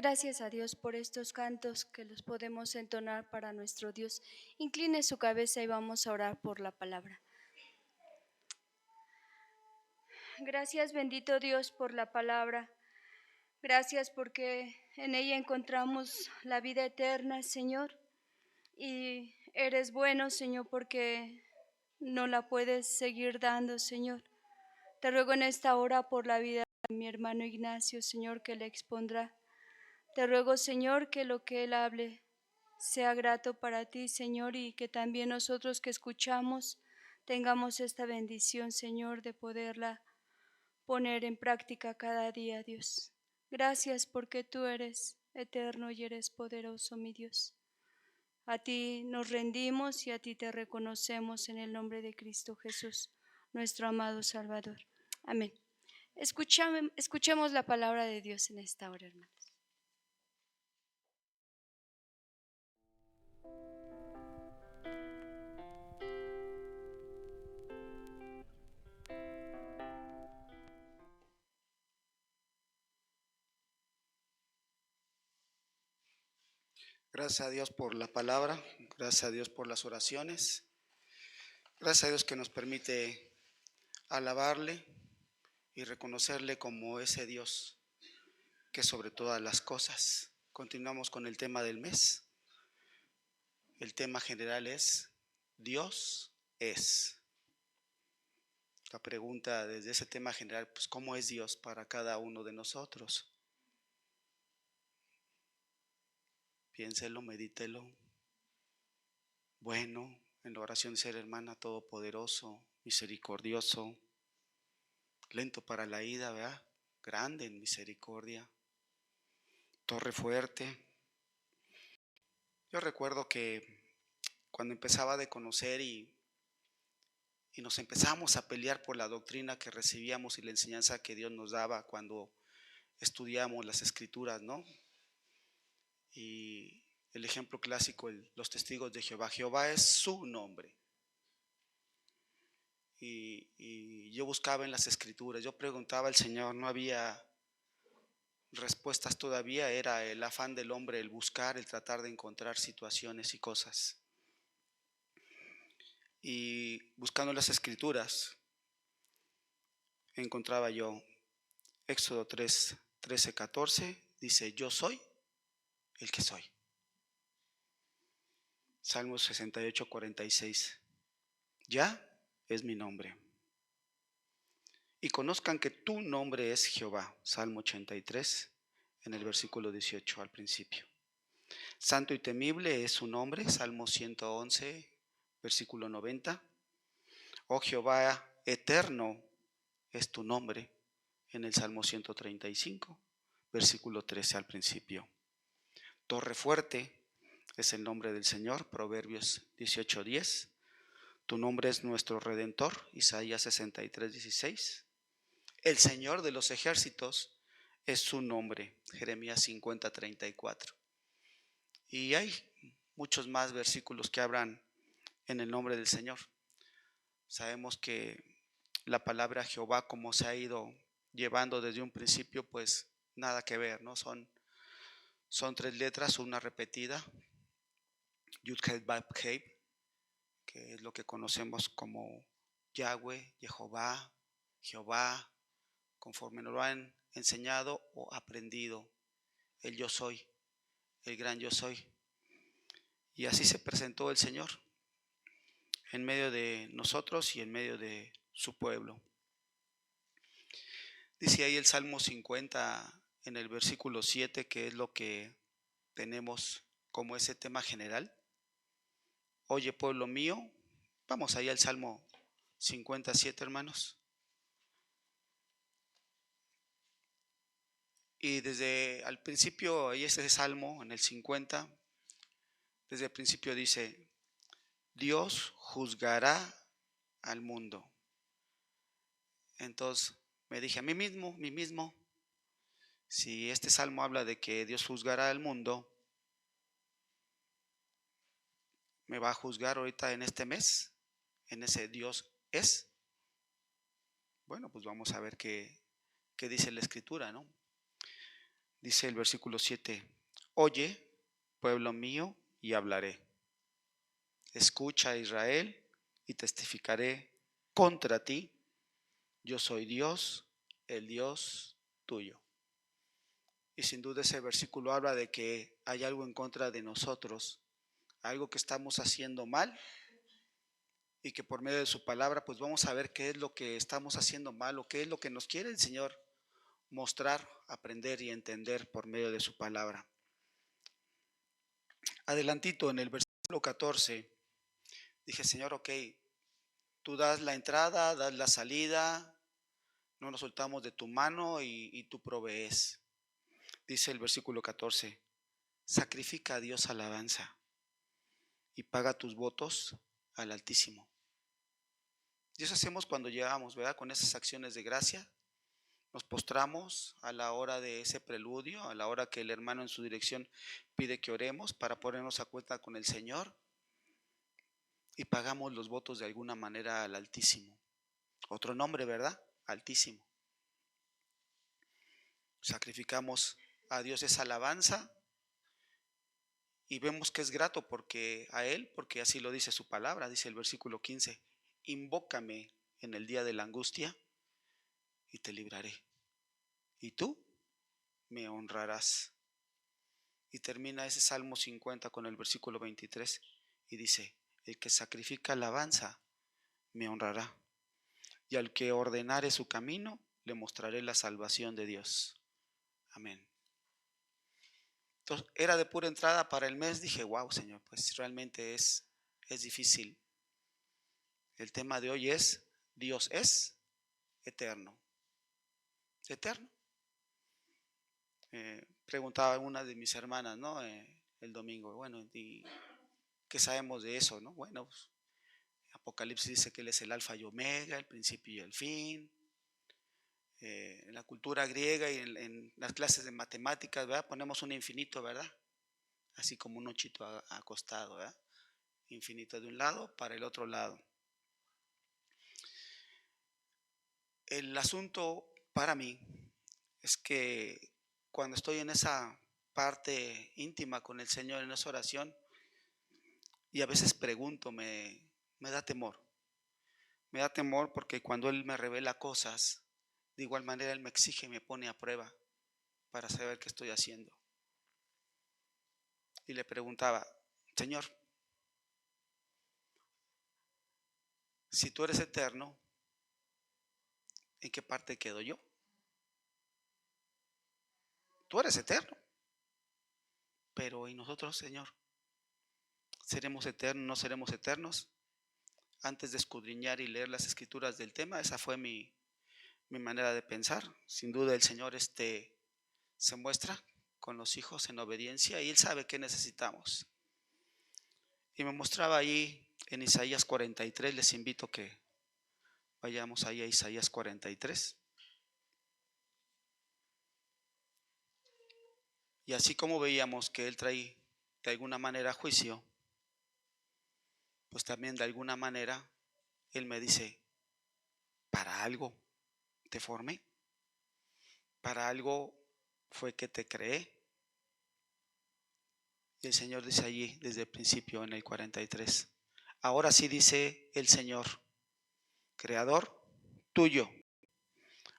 Gracias a Dios por estos cantos que los podemos entonar para nuestro Dios. Incline su cabeza y vamos a orar por la palabra. Gracias, bendito Dios, por la palabra. Gracias porque en ella encontramos la vida eterna, Señor. Y eres bueno, Señor, porque no la puedes seguir dando, Señor. Te ruego en esta hora por la vida de mi hermano Ignacio, Señor, que le expondrá. Te ruego, Señor, que lo que él hable sea grato para ti, Señor, y que también nosotros que escuchamos tengamos esta bendición, Señor, de poderla poner en práctica cada día, Dios. Gracias porque tú eres eterno y eres poderoso, mi Dios. A ti nos rendimos y a ti te reconocemos en el nombre de Cristo Jesús, nuestro amado Salvador. Amén. Escuchemos la palabra de Dios en esta hora, hermanos. Gracias a Dios por la palabra, gracias a Dios por las oraciones, gracias a Dios que nos permite alabarle y reconocerle como ese Dios que es sobre todas las cosas. Continuamos con el tema del mes. El tema general es Dios es. La pregunta desde ese tema general, pues ¿cómo es Dios para cada uno de nosotros? Piénselo, medítelo. Bueno, en la oración ser hermana, todopoderoso, misericordioso, lento para la ira, ¿verdad? Grande en misericordia, torre fuerte. Yo recuerdo que cuando empezaba de conocer y nos empezamos a pelear por la doctrina que recibíamos y la enseñanza que Dios nos daba cuando estudiamos las escrituras, ¿no? Y el ejemplo clásico, los testigos de Jehová. Jehová es su nombre. Y yo buscaba en las escrituras, yo preguntaba al Señor, no había respuestas todavía, era el afán del hombre, el buscar, el tratar de encontrar situaciones y cosas. Y buscando las escrituras, encontraba yo Éxodo 3, 13, 14, dice, yo soy el que soy. Salmo 68, 46, ya es mi nombre. Y conozcan que tu nombre es Jehová. Salmo 83, en el versículo 18 al principio. Santo y temible es su nombre. Salmo 111, versículo 90. Oh Jehová, eterno es tu nombre. En el Salmo 135, versículo 13 al principio. Torre fuerte es el nombre del Señor. Proverbios 18:10. Tu nombre es nuestro Redentor. Isaías 63:16. El Señor de los ejércitos es su nombre. Jeremías 50:34. Y hay muchos más versículos que hablan en el nombre del Señor. Sabemos que la palabra Jehová, como se ha ido llevando desde un principio, pues nada que ver, ¿no? Son 3 letras, una repetida, Yud-Heh-Vav-Heh, que es lo que conocemos como Yahweh, Jehová, Jehová, conforme nos lo han enseñado o aprendido, el yo soy, el gran yo soy. Y así se presentó el Señor en medio de nosotros y en medio de su pueblo. Dice ahí el Salmo 50 en el versículo 7, que es lo que tenemos como ese tema general. Oye, pueblo mío, vamos ahí al Salmo 57, hermanos. Y desde al principio, ahí ese Salmo, en el 50, desde el principio dice, Dios juzgará al mundo. Entonces me dije a mí mismo, si este Salmo habla de que Dios juzgará al mundo, ¿me va a juzgar ahorita en este mes? En ese Dios es. Bueno, pues vamos a ver qué dice la Escritura, ¿no? Dice el versículo 7, oye, pueblo mío, y hablaré. Escucha, Israel, y testificaré contra ti. Yo soy Dios, el Dios tuyo. Y sin duda ese versículo habla de que hay algo en contra de nosotros, algo que estamos haciendo mal, y que por medio de su palabra pues vamos a ver qué es lo que estamos haciendo mal o qué es lo que nos quiere el Señor mostrar, aprender y entender por medio de su palabra. Adelantito en el versículo 14 dije, Señor, ok, tú das la entrada, das la salida, no nos soltamos de tu mano y tú provees. Dice el versículo 14, sacrifica a Dios alabanza y paga tus votos al Altísimo. Y eso hacemos cuando llegamos, ¿verdad? Con esas acciones de gracia. Nos postramos a la hora de ese preludio, a la hora que el hermano en su dirección pide que oremos para ponernos a cuenta con el Señor y pagamos los votos de alguna manera al Altísimo. Otro nombre, ¿verdad? Altísimo. Sacrificamos a Dios esa alabanza y vemos que es grato porque a Él, porque así lo dice su palabra, dice el versículo 15, invócame en el día de la angustia y te libraré. Y tú me honrarás. Y termina ese Salmo 50 con el versículo 23 y dice, el que sacrifica alabanza me honrará, y al que ordenare su camino le mostraré la salvación de Dios. Amén. Entonces, era de pura entrada para el mes, dije, wow, Señor, pues realmente es difícil. El tema de hoy es, Dios es eterno. Eterno. Preguntaba una de mis hermanas, ¿no? El domingo, bueno, ¿y qué sabemos de eso, no? Bueno, pues, Apocalipsis dice que Él es el alfa y omega, el principio y el fin. En la cultura griega y en las clases de matemáticas, ¿verdad? Ponemos un infinito, ¿verdad? Así como un ochito acostado, ¿verdad? Infinito de un lado para el otro lado. El asunto para mí es que cuando estoy en esa parte íntima con el Señor, en esa oración, y a veces pregunto, me da temor. Me da temor porque cuando Él me revela cosas, de igual manera Él me exige y me pone a prueba para saber qué estoy haciendo. Y le preguntaba, Señor, si tú eres eterno, ¿en qué parte quedo yo? Tú eres eterno. Pero ¿y nosotros, Señor? ¿Seremos eternos? ¿No seremos eternos? Antes de escudriñar y leer las escrituras del tema, esa fue mi manera de pensar. Sin duda el Señor se muestra con los hijos en obediencia y Él sabe qué necesitamos. Y me mostraba ahí en Isaías 43, les invito que vayamos ahí a Isaías 43. Y así como veíamos que Él trae de alguna manera juicio, pues también de alguna manera Él me dice, para algo te formé, para algo fue que te creé. Y el Señor dice allí desde el principio en el 43, ahora sí dice el Señor, creador tuyo,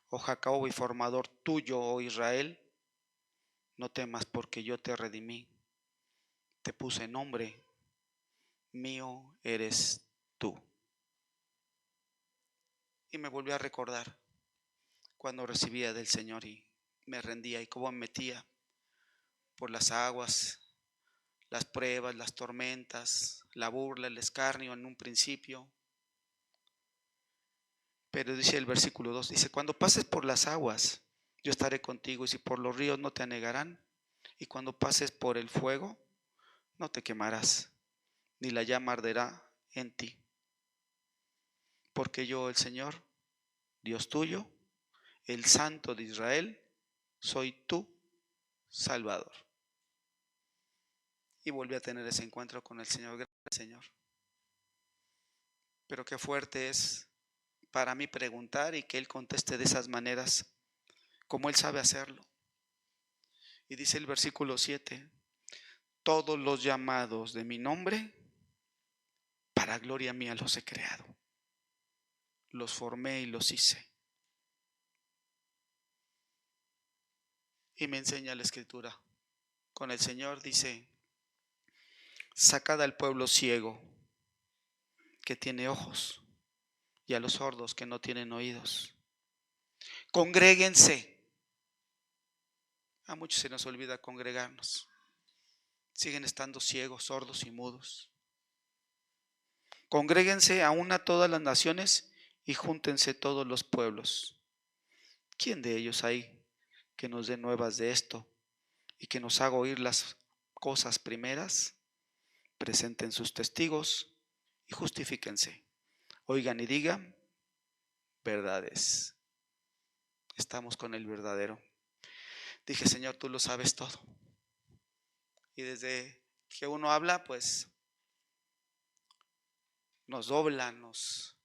oh Jacob, y formador tuyo, oh Israel, no temas porque yo te redimí, te puse nombre, mío eres tú. Y me volví a recordar cuando recibía del Señor y me rendía y cómo me metía por las aguas, las pruebas, las tormentas, la burla, el escarnio en un principio. Pero dice el versículo 2, dice, cuando pases por las aguas, yo estaré contigo, y si por los ríos no te anegarán, y cuando pases por el fuego, no te quemarás, ni la llama arderá en ti. Porque yo, el Señor, Dios tuyo, el Santo de Israel, soy tu Salvador. Y volví a tener ese encuentro con el Señor. Gracias, Señor. Pero qué fuerte es para mí preguntar y que Él conteste de esas maneras, como Él sabe hacerlo. Y dice el versículo 7, todos los llamados de mi nombre, para gloria mía los he creado. Los formé y los hice. Y me enseña la escritura. Con el Señor dice, sacad al pueblo ciego que tiene ojos y a los sordos que no tienen oídos. Congréguense. A muchos se nos olvida congregarnos. Siguen estando ciegos, sordos y mudos. Congréguense aún a todas las naciones y júntense todos los pueblos. ¿Quién de ellos hay que nos dé nuevas de esto y que nos haga oír las cosas primeras? Presenten sus testigos y justifíquense. Oigan y digan verdades. Estamos con el verdadero. Dije, Señor, tú lo sabes todo. Y desde que uno habla, pues nos dobla, nos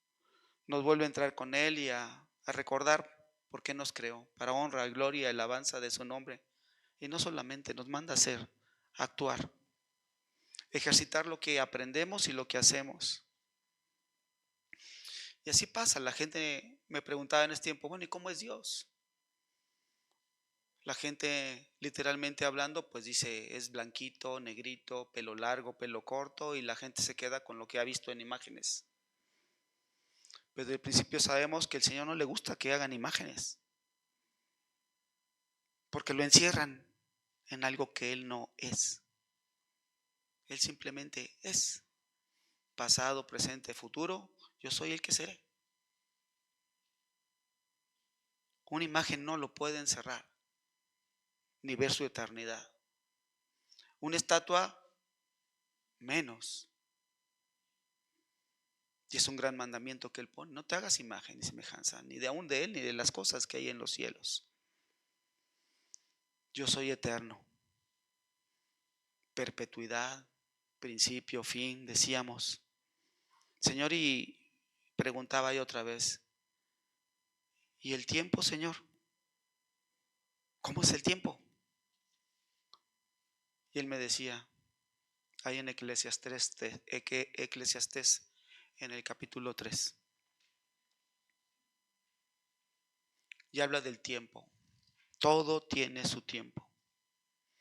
vuelve a entrar con Él y a recordar por qué nos creó, para honra, gloria y alabanza de su nombre. Y no solamente nos manda a hacer, a actuar, ejercitar lo que aprendemos y lo que hacemos. Y así pasa, la gente me preguntaba en este tiempo, bueno, ¿y cómo es Dios? La gente literalmente hablando, pues dice, es blanquito, negrito, pelo largo, pelo corto, y la gente se queda con lo que ha visto en imágenes. Pero desde el principio sabemos que al Señor no le gusta que hagan imágenes, porque lo encierran en algo que Él no es. Él simplemente es. Pasado, presente, futuro, yo soy el que seré. Una imagen no lo puede encerrar, ni ver su eternidad. Una estatua, menos. Y es un gran mandamiento que Él pone. No te hagas imagen ni semejanza, ni de aún de Él, ni de las cosas que hay en los cielos. Yo soy eterno. Perpetuidad, principio, fin, decíamos. Señor, y preguntaba yo otra vez, ¿y el tiempo, Señor? ¿Cómo es el tiempo? Y Él me decía, ahí en Eclesiastés, en el capítulo 3, y habla del tiempo. Todo tiene su tiempo.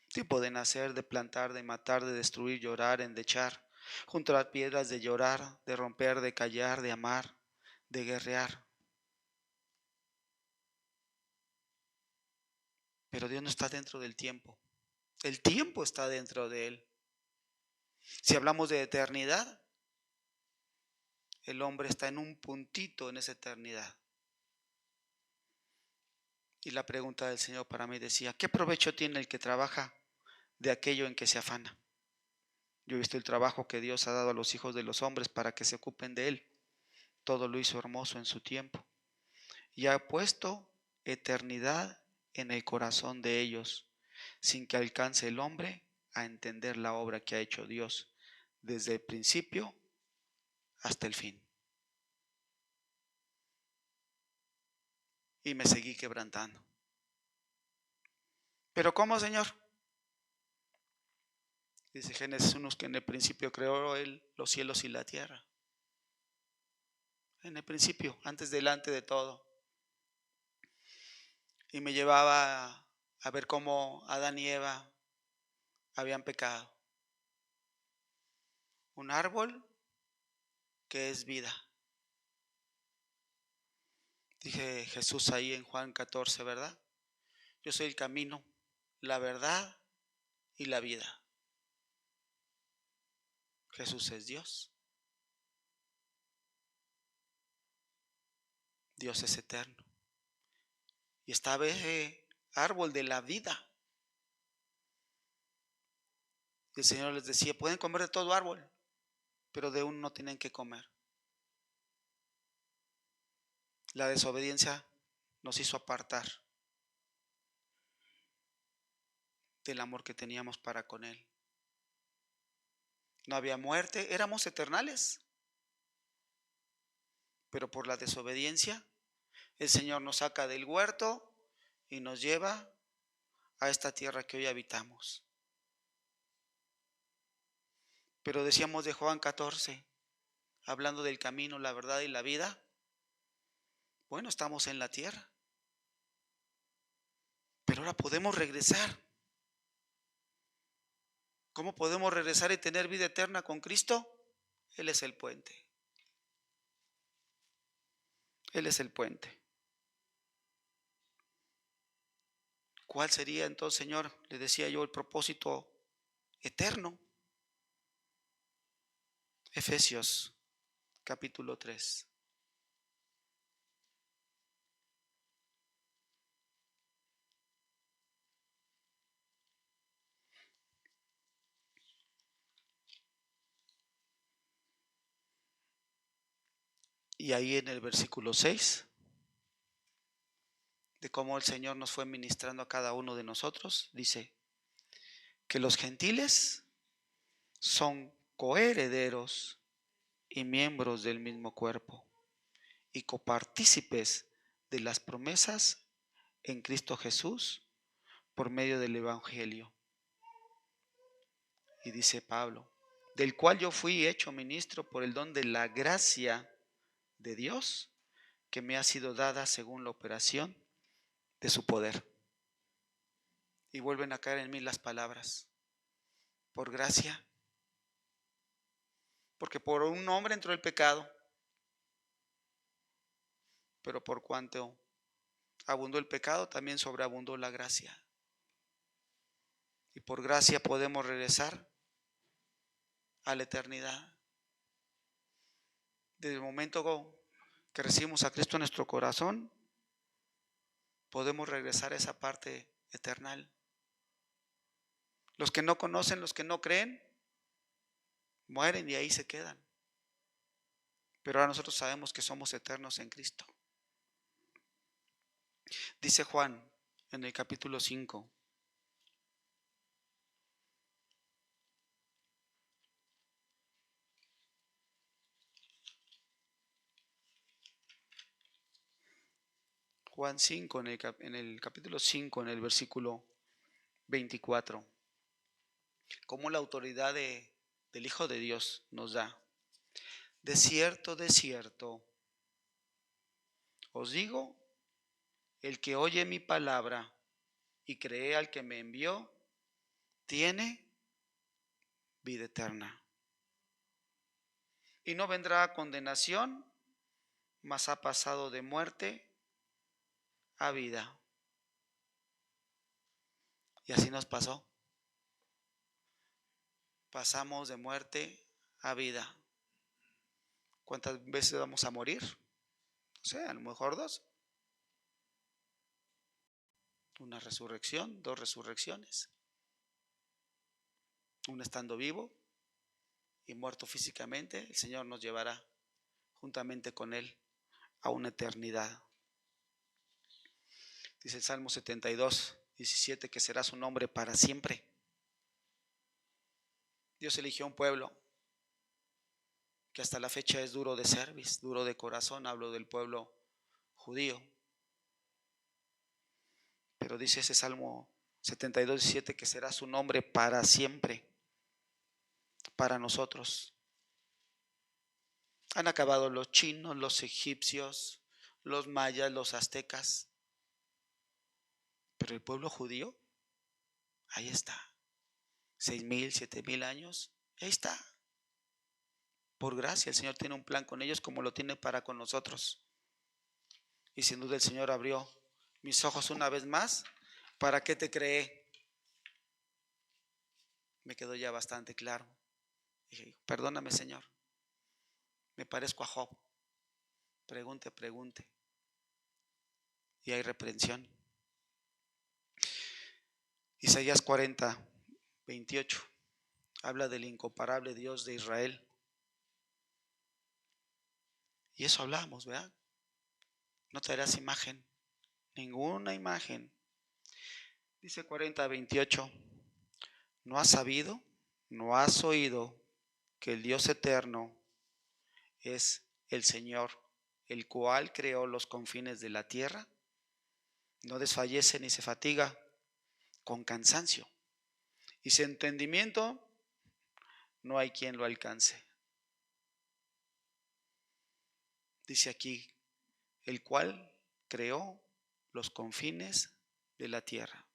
Tiempo de nacer, de plantar, de matar, de destruir, llorar, endechar, juntar piedras, de llorar, de romper, de callar, de amar, de guerrear. Pero Dios no está dentro del tiempo. El tiempo está dentro de Él. Si hablamos de eternidad, el hombre está en un puntito en esa eternidad. Y la pregunta del Señor para mí decía, ¿qué provecho tiene el que trabaja de aquello en que se afana? Yo he visto el trabajo que Dios ha dado a los hijos de los hombres para que se ocupen de Él. Todo lo hizo hermoso en su tiempo. Y ha puesto eternidad en el corazón de ellos, sin que alcance el hombre a entender la obra que ha hecho Dios desde el principio hasta el fin. Y me seguí quebrantando. ¿Pero cómo, Señor? Dice Génesis 1 que en el principio creó Él los cielos y la tierra. En el principio, antes delante de todo. Y me llevaba a ver cómo Adán y Eva habían pecado. Un árbol que es vida. Dije Jesús ahí en Juan 14, ¿verdad? Yo soy el camino, la verdad y la vida. Jesús es Dios. Dios es eterno. Y estaba ese árbol de la vida. Y el Señor les decía, pueden comer de todo árbol, pero de uno no tienen que comer. La desobediencia nos hizo apartar del amor que teníamos para con Él. No había muerte, éramos eternales. Pero por la desobediencia, el Señor nos saca del huerto y nos lleva a esta tierra que hoy habitamos. Pero decíamos de Juan 14, hablando del camino, la verdad y la vida. Bueno, estamos en la tierra, pero ahora podemos regresar. ¿Cómo podemos regresar y tener vida eterna con Cristo? Él es el puente. Él es el puente. ¿Cuál sería entonces, Señor? Le decía yo, el propósito eterno. Efesios capítulo 3. Y ahí en el versículo 6, de cómo el Señor nos fue ministrando a cada uno de nosotros, dice que los gentiles son coherederos y miembros del mismo cuerpo y copartícipes de las promesas en Cristo Jesús por medio del Evangelio. Y dice Pablo, del cual yo fui hecho ministro por el don de la gracia de Dios que me ha sido dada según la operación de su poder. Y vuelven a caer en mí las palabras, por gracia, porque por un hombre entró el pecado, pero por cuanto abundó el pecado, también sobreabundó la gracia. Y por gracia podemos regresar a la eternidad. Desde el momento que recibimos a Cristo en nuestro corazón, podemos regresar a esa parte eternal. Los que no conocen, los que no creen, mueren y ahí se quedan. Pero ahora nosotros sabemos que somos eternos en Cristo. Dice Juan en el capítulo 5. Juan 5, en el capítulo 5, en el versículo 24. Cómo la autoridad del Hijo de Dios nos da. De cierto, os digo, el que oye mi palabra y cree al que me envió, tiene vida eterna. Y no vendrá a condenación, mas ha pasado de muerte a vida. Y así nos pasó. Pasamos de muerte a vida. ¿Cuántas veces vamos a morir? No sé, a lo mejor 2. Una resurrección, 2 resurrecciones. Uno estando vivo y muerto físicamente, el Señor nos llevará juntamente con Él a una eternidad. Dice el Salmo 72, 17, que será su nombre para siempre. Dios eligió un pueblo que hasta la fecha es duro de cerviz, duro de corazón. Hablo del pueblo judío. Pero dice ese Salmo 72, 17 que será su nombre para siempre, para nosotros. Han acabado los chinos, los egipcios, los mayas, los aztecas. Pero el pueblo judío, ahí está. 6,000, 7,000 años, ahí está. Por gracia el Señor tiene un plan con ellos como lo tiene para con nosotros. Y sin duda el Señor abrió mis ojos una vez más. ¿Para qué te creé? Me quedó ya bastante claro. Dije, perdóname, Señor. Me parezco a Job. Pregunte. Y hay reprensión. Isaías 40, 28. Habla del incomparable Dios de Israel. Y eso hablamos, ¿verdad? No traerás imagen, ninguna imagen. Dice 40, 28. ¿No has sabido, no has oído que el Dios eterno es el Señor, el cual creó los confines de la tierra? No desfallece ni se fatiga. con cansancio. Y sin entendimiento no hay quien lo alcance. Dice aquí, el cual creó los confines de la tierra.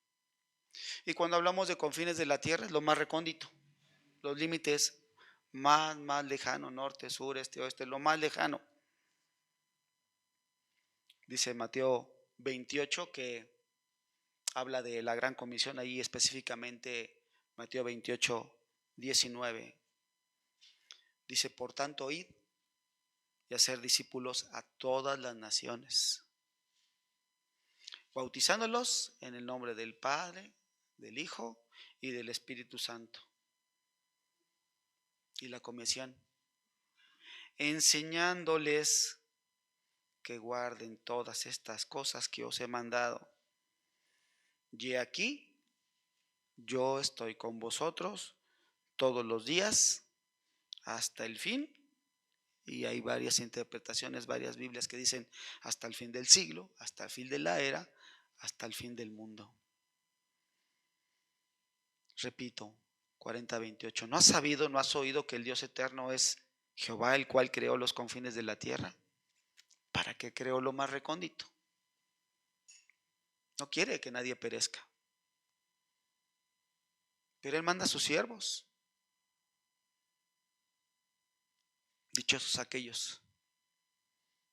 Y cuando hablamos de confines de la tierra es lo más recóndito, los límites más lejano, norte, sur, este, oeste, lo más lejano. Dice Mateo 28 que habla de la gran comisión, ahí específicamente Mateo 28, 19. Dice, por tanto, id y hacer discípulos a todas las naciones, bautizándolos en el nombre del Padre, del Hijo y del Espíritu Santo. Y la comisión, enseñándoles que guarden todas estas cosas que os he mandado. Y aquí yo estoy con vosotros todos los días hasta el fin. Y hay varias interpretaciones, varias Biblias que dicen hasta el fin del siglo, hasta el fin de la era, hasta el fin del mundo. Repito, 40:28. ¿No has sabido, no has oído que el Dios eterno es Jehová, el cual creó los confines de la tierra? ¿Para qué creó lo más recóndito? No quiere que nadie perezca. Pero Él manda a sus siervos. Dichosos aquellos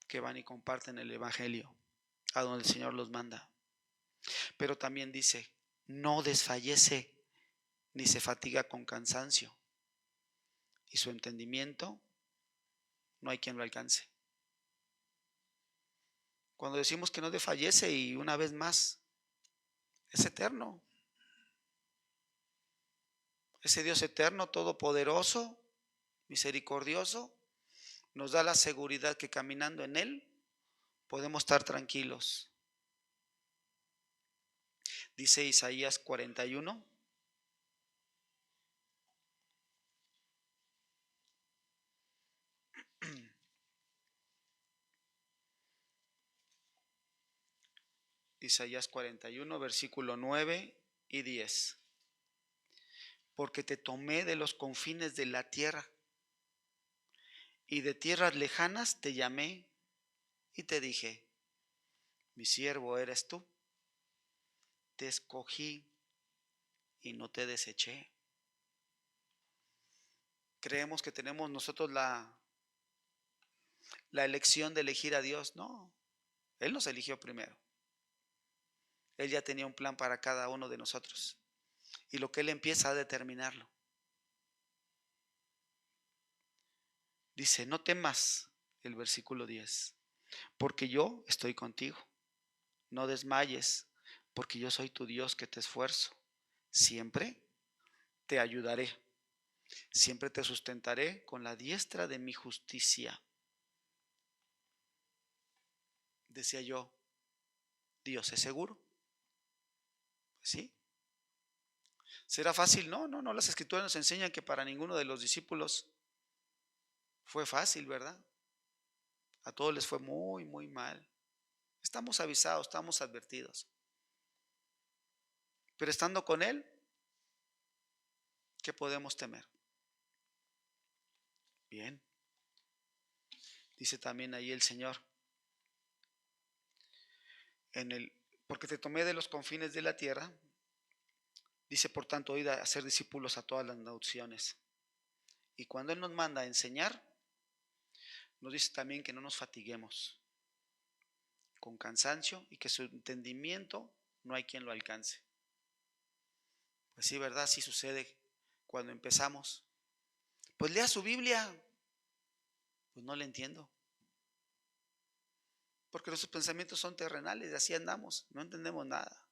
que van y comparten el Evangelio a donde el Señor los manda. Pero también dice, no desfallece ni se fatiga con cansancio. Y su entendimiento no hay quien lo alcance. Cuando decimos que no desfallece, y una vez más, es eterno. Ese Dios eterno, todopoderoso, misericordioso, nos da la seguridad que caminando en Él podemos estar tranquilos. Dice Isaías 41. Isaías 41, versículo 9 y 10. Porque te tomé de los confines de la tierra y de tierras lejanas te llamé y te dije, mi siervo eres tú. Te escogí y no te deseché. Creemos que tenemos nosotros la elección de elegir a Dios. No, Él nos eligió primero. Él ya tenía un plan para cada uno de nosotros. Y lo que Él empieza a determinarlo. Dice, no temas, el versículo 10, porque yo estoy contigo. No desmayes, porque yo soy tu Dios que te esfuerzo. Siempre te ayudaré. Siempre te sustentaré con la diestra de mi justicia. Decía yo, Dios es seguro. ¿Sí? ¿Será fácil? No, las escrituras nos enseñan que para ninguno de los discípulos fue fácil, ¿verdad? A todos les fue muy mal. Estamos avisados, estamos advertidos. Pero estando con Él, ¿qué podemos temer? Bien. Dice también ahí el Señor, porque te tomé de los confines de la tierra. Dice, por tanto, id a hacer discípulos a todas las naciones. Y cuando Él nos manda a enseñar, nos dice también que no nos fatiguemos con cansancio y que su entendimiento no hay quien lo alcance. Pues sí, ¿verdad? Sí sucede cuando empezamos. Pues lea su Biblia. Pues no le entiendo. Porque nuestros pensamientos son terrenales, y así andamos, no entendemos nada.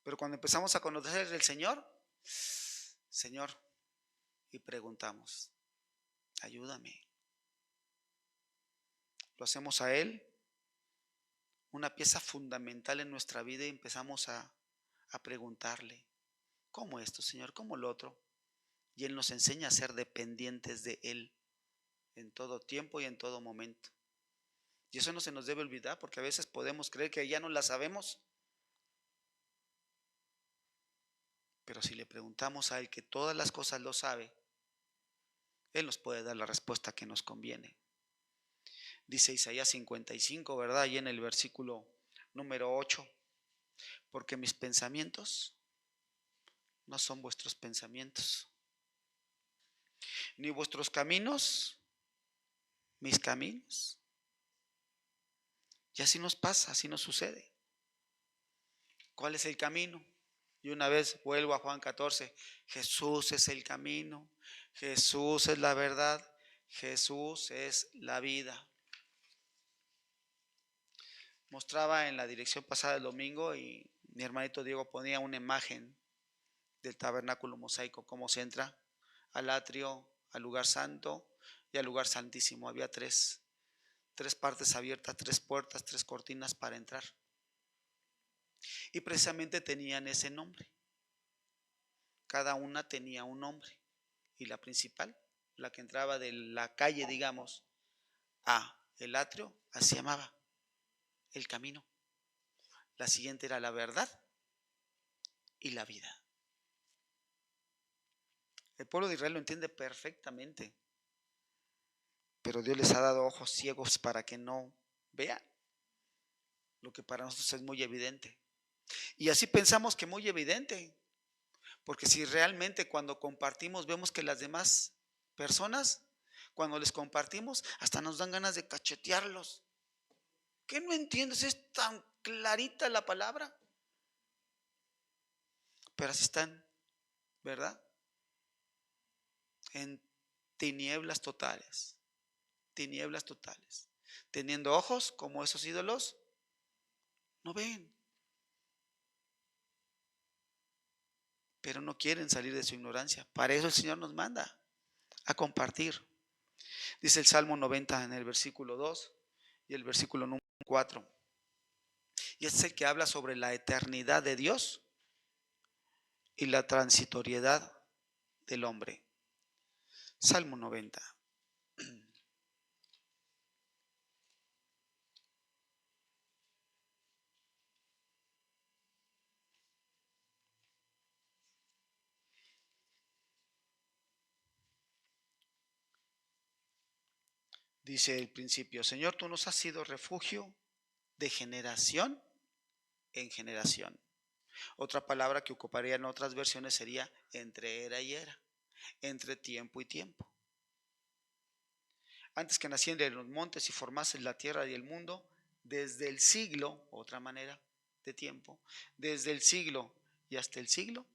Pero cuando empezamos a conocer al Señor, y preguntamos, ayúdame. Lo hacemos a Él, una pieza fundamental en nuestra vida, y empezamos a preguntarle, ¿cómo esto, Señor? ¿Cómo lo otro? Y Él nos enseña a ser dependientes de Él en todo tiempo y en todo momento. Y eso no se nos debe olvidar, porque a veces podemos creer que ya no la sabemos. Pero si le preguntamos a Él, que todas las cosas lo sabe, Él nos puede dar la respuesta que nos conviene. Dice Isaías 55, ¿verdad? Y en el versículo número 8, porque mis pensamientos no son vuestros pensamientos, ni vuestros caminos mis caminos. Y así nos pasa, así nos sucede. ¿Cuál es el camino? Y una vez vuelvo a Juan 14, Jesús es el camino, Jesús es la verdad, Jesús es la vida. Mostraba en la dirección pasada el domingo y mi hermanito Diego ponía una imagen del tabernáculo mosaico, cómo se entra al atrio, al lugar santo y al lugar santísimo. Había tres partes abiertas, tres puertas, tres cortinas para entrar. Y precisamente tenían ese nombre. Cada una tenía un nombre. Y la principal, la que entraba de la calle, digamos, a el atrio, así se llamaba, el camino. La siguiente era la verdad y la vida. El pueblo de Israel lo entiende perfectamente, pero Dios les ha dado ojos ciegos para que no vean lo que para nosotros es muy evidente. Y así pensamos que muy evidente, porque si realmente cuando compartimos vemos que las demás personas, cuando les compartimos, hasta nos dan ganas de cachetearlos. ¿Qué no entiendes? Es tan clarita la palabra. Pero así están, ¿verdad? En tinieblas totales, tinieblas totales. Teniendo ojos como esos ídolos, no ven. Pero no quieren salir de su ignorancia. Para eso el Señor nos manda a compartir. Dice el Salmo 90 en el versículo 2 y el versículo número 4. Y este es el que habla sobre la eternidad de Dios y la transitoriedad del hombre. Salmo 90. Dice el principio: Señor, tú nos has sido refugio de generación en generación. Otra palabra que ocuparía en otras versiones sería entre era y era, entre tiempo y tiempo. Antes que nacieran los montes y formasen la tierra y el mundo, desde el siglo, otra manera de tiempo, desde el siglo y hasta el siglo,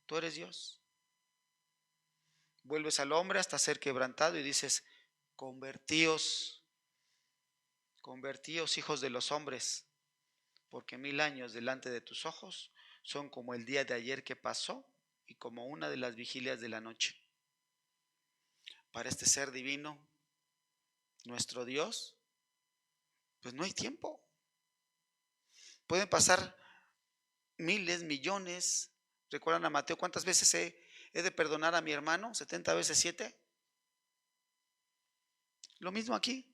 tú eres Dios. Vuelves al hombre hasta ser quebrantado y dices: convertíos, convertíos hijos de los hombres, porque 1000 años delante de tus ojos son como el día de ayer que pasó y como una de las vigilias de la noche. Para este ser divino, nuestro Dios, pues no hay tiempo. Pueden pasar miles, millones. ¿Recuerdan a Mateo? ¿Cuántas veces he de perdonar a mi hermano? 70 veces 7. Lo mismo aquí,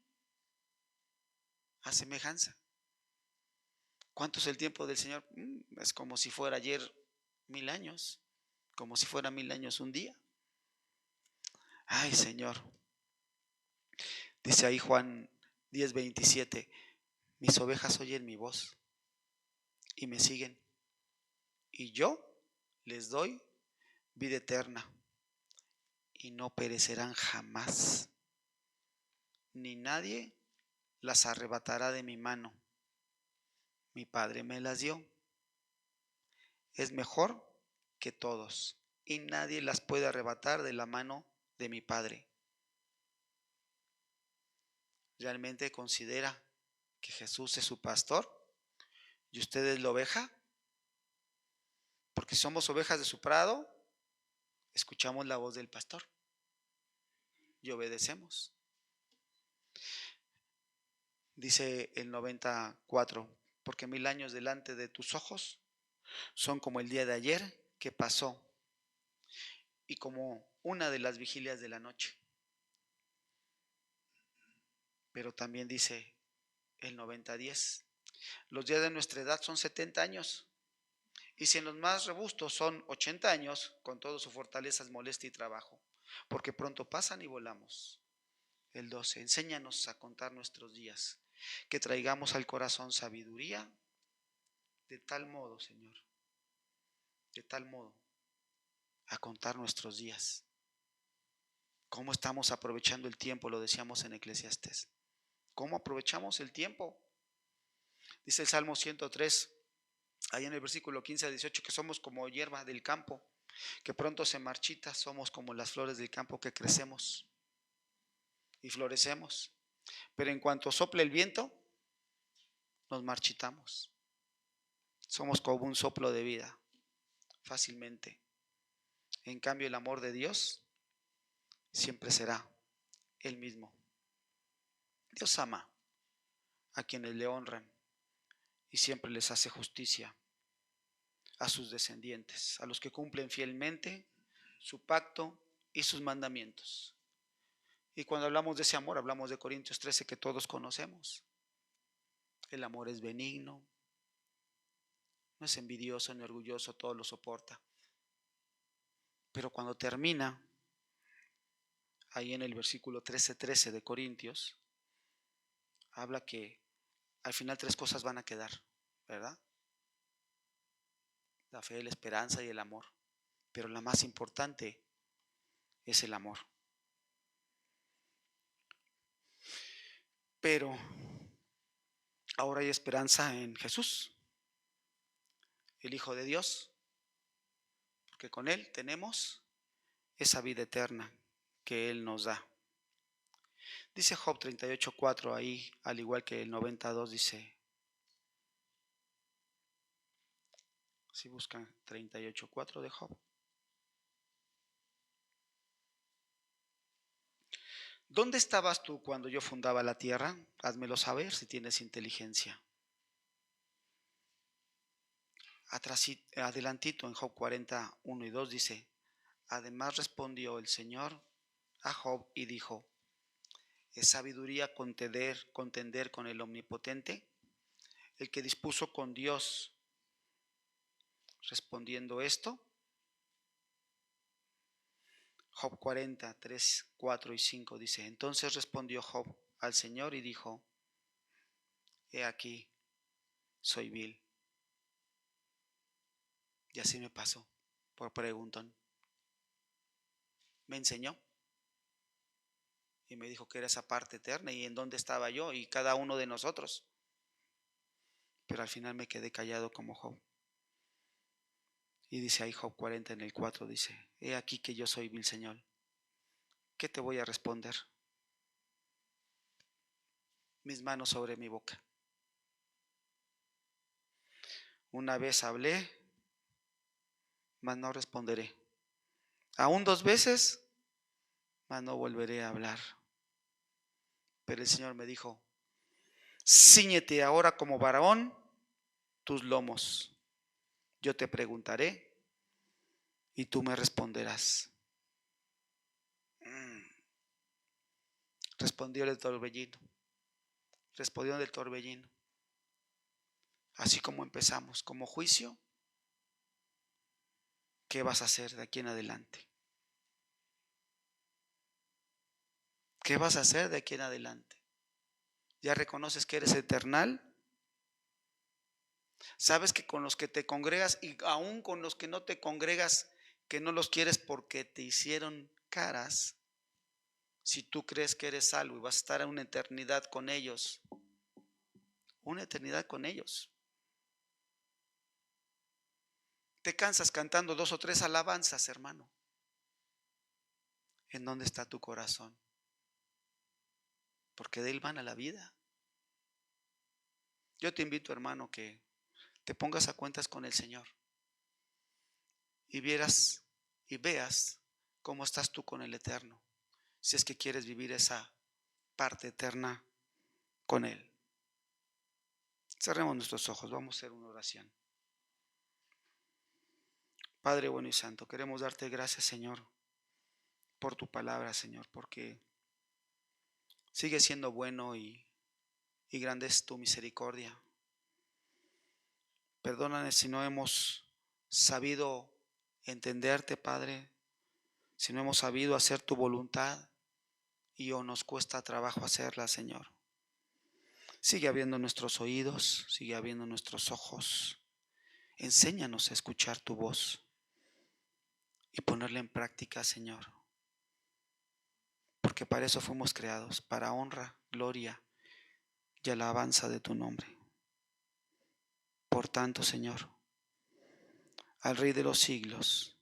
a semejanza. ¿Cuánto es el tiempo del Señor? Es como si fuera ayer 1000 años, como si fuera 1000 años un día. Ay, Señor. Dice ahí Juan 10:27, mis ovejas oyen mi voz y me siguen, y yo les doy vida eterna, y no perecerán jamás, ni nadie las arrebatará de mi mano. Mi Padre me las dio. Es mejor que todos, y nadie las puede arrebatar de la mano de mi Padre. ¿Realmente considera que Jesús es su pastor y usted es la oveja? Porque somos ovejas de su prado, escuchamos la voz del pastor y obedecemos. Dice el 94, porque 1000 años delante de tus ojos son como el día de ayer que pasó y como una de las vigilias de la noche. Pero también dice el 90:10, los días de nuestra edad son 70 años Y si en los más robustos son 80 años, con todas sus fortalezas, molestia y trabajo, porque pronto pasan y volamos. El 12, enséñanos a contar nuestros días, que traigamos al corazón sabiduría, de tal modo, Señor, de tal modo, a contar nuestros días. ¿Cómo estamos aprovechando el tiempo? Lo decíamos en Eclesiastés. ¿Cómo aprovechamos el tiempo? Dice el Salmo 103, ahí en el versículo 15 a 18, que somos como hierba del campo, que pronto se marchita, somos como las flores del campo que crecemos y florecemos. Pero en cuanto sople el viento, nos marchitamos. Somos como un soplo de vida, fácilmente. En cambio, el amor de Dios siempre será el mismo. Dios ama a quienes le honran y siempre les hace justicia a sus descendientes, a los que cumplen fielmente su pacto y sus mandamientos. Y cuando hablamos de ese amor, hablamos de Corintios 13 que todos conocemos. El amor es benigno, no es envidioso ni orgulloso, todo lo soporta. Pero cuando termina, ahí en el versículo 13:13 de Corintios, habla que al final 3 cosas van a quedar, ¿verdad? La fe, la esperanza y el amor. Pero la más importante es el amor. Pero ahora hay esperanza en Jesús, el Hijo de Dios, porque con Él tenemos esa vida eterna que Él nos da. Dice Job 38:4 ahí, al igual que el 92 dice, si buscan 38:4 de Job. ¿Dónde estabas tú cuando yo fundaba la tierra? Házmelo saber si tienes inteligencia. Adelantito en Job 41:2 dice, además respondió el Señor a Job y dijo, ¿es sabiduría contender con el Omnipotente? El que dispuso con Dios. Respondiendo esto, Job 40:3, 4 y 5 dice, entonces respondió Job al Señor y dijo, he aquí, soy vil. Y así me pasó, por preguntón. Me enseñó y me dijo que era esa parte eterna y en dónde estaba yo y cada uno de nosotros. Pero al final me quedé callado como Job. Y dice ahí Job 40 en el 4, dice, he aquí que yo soy vil, Señor. ¿Qué te voy a responder? Mis manos sobre mi boca. Una vez hablé, mas no responderé. Aún 2 veces, mas no volveré a hablar. Pero el Señor me dijo, cíñete ahora como varón tus lomos. Yo te preguntaré y tú me responderás. Respondió el torbellino. Respondió del torbellino. Así como empezamos, como juicio, ¿qué vas a hacer de aquí en adelante? ¿Qué vas a hacer de aquí en adelante? ¿Ya reconoces que eres eternal? ¿Sabes que con los que te congregas y aún con los que no te congregas, que no los quieres porque te hicieron caras? Si tú crees que eres salvo y vas a estar en una eternidad con ellos, te cansas cantando 2 o 3 alabanzas, hermano. ¿En dónde está tu corazón? Porque de él van a la vida. Yo te invito, hermano, que te pongas a cuentas con el Señor y vieras y veas cómo estás tú con el Eterno, si es que quieres vivir esa parte eterna con Él. Cerremos nuestros ojos, vamos a hacer una oración. Padre bueno y santo, queremos darte gracias, Señor, por tu palabra, Señor, porque sigue siendo bueno y grande es tu misericordia. Perdónanos si no hemos sabido entenderte, Padre, si no hemos sabido hacer tu voluntad y o nos cuesta trabajo hacerla, Señor. Sigue abriendo nuestros oídos, sigue abriendo nuestros ojos. Enséñanos a escuchar tu voz y ponerla en práctica, Señor. Porque para eso fuimos creados, para honra, gloria y alabanza de tu nombre. Por tanto, Señor, al Rey de los siglos,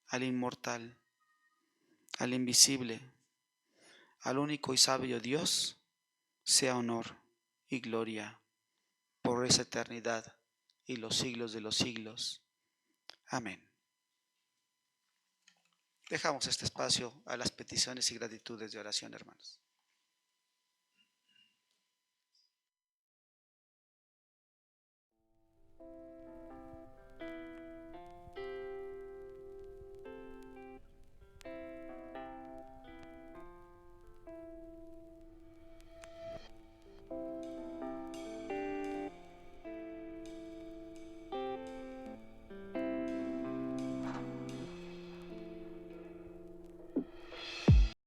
al inmortal, al invisible, al único y sabio Dios, sea honor y gloria por esa eternidad y los siglos de los siglos. Amén. Dejamos este espacio a las peticiones y gratitudes de oración, hermanos.